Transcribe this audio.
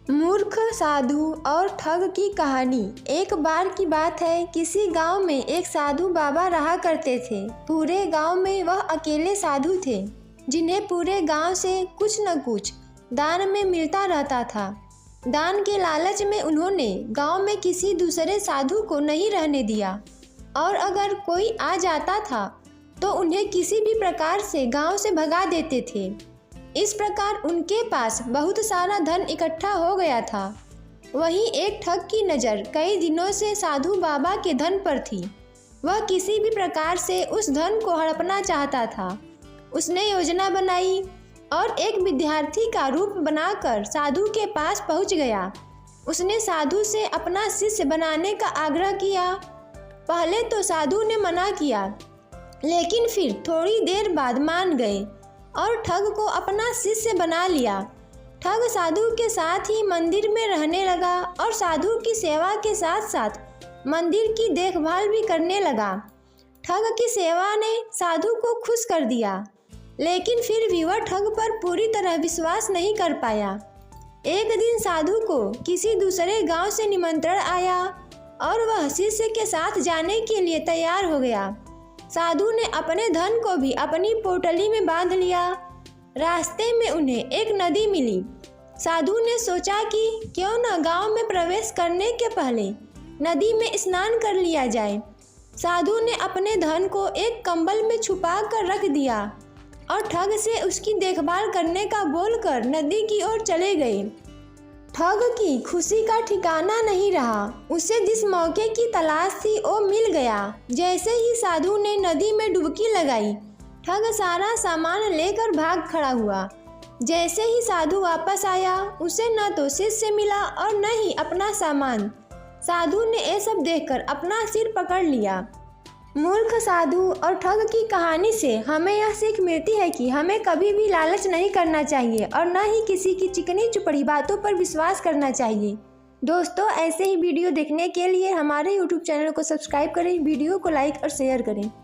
मूर्ख साधु और ठग की कहानी। एक बार की बात है, किसी गांव में एक साधु बाबा रहा करते थे। पूरे गांव में वह अकेले साधु थे जिन्हें पूरे गांव से कुछ न कुछ दान में मिलता रहता था। दान के लालच में उन्होंने गांव में किसी दूसरे साधु को नहीं रहने दिया और अगर कोई आ जाता था तो उन्हें किसी भी प्रकार से गांव से भगा देते थे। इस प्रकार उनके पास बहुत सारा धन इकट्ठा हो गया था। वहीं एक ठग की नज़र कई दिनों से साधु बाबा के धन पर थी। वह किसी भी प्रकार से उस धन को हड़पना चाहता था। उसने योजना बनाई और एक विद्यार्थी का रूप बनाकर साधु के पास पहुंच गया। उसने साधु से अपना शिष्य बनाने का आग्रह किया। पहले तो साधु ने मना किया, लेकिन फिर थोड़ी देर बाद मान गए और ठग को अपना शिष्य बना लिया। ठग साधु के साथ ही मंदिर में रहने लगा और साधु की सेवा के साथ साथ मंदिर की देखभाल भी करने लगा। ठग की सेवा ने साधु को खुश कर दिया, लेकिन फिर भी वह ठग पर पूरी तरह विश्वास नहीं कर पाया। एक दिन साधु को किसी दूसरे गांव से निमंत्रण आया और वह शिष्य के साथ जाने के लिए तैयार हो गया। साधु ने अपने धन को भी अपनी पोटली में बांध लिया। रास्ते में उन्हें एक नदी मिली। साधु ने सोचा कि क्यों न गांव में प्रवेश करने के पहले नदी में स्नान कर लिया जाए। साधु ने अपने धन को एक कंबल में छुपा कर रख दिया और ठग से उसकी देखभाल करने का बोलकर नदी की ओर चले गए। ठग की खुशी का ठिकाना नहीं रहा। उसे जिस मौके की तलाश थी वो मिल गया। जैसे ही साधु ने नदी में डुबकी लगाई, ठग सारा सामान लेकर भाग खड़ा हुआ। जैसे ही साधु वापस आया, उसे न तो शिष्य मिला और न ही अपना सामान। साधु ने ये सब देखकर अपना सिर पकड़ लिया। मूर्ख साधु और ठग की कहानी से हमें यह सीख मिलती है कि हमें कभी भी लालच नहीं करना चाहिए और न ही किसी की चिकनी चुपड़ी बातों पर विश्वास करना चाहिए। दोस्तों, ऐसे ही वीडियो देखने के लिए हमारे YouTube चैनल को सब्सक्राइब करें, वीडियो को लाइक और शेयर करें।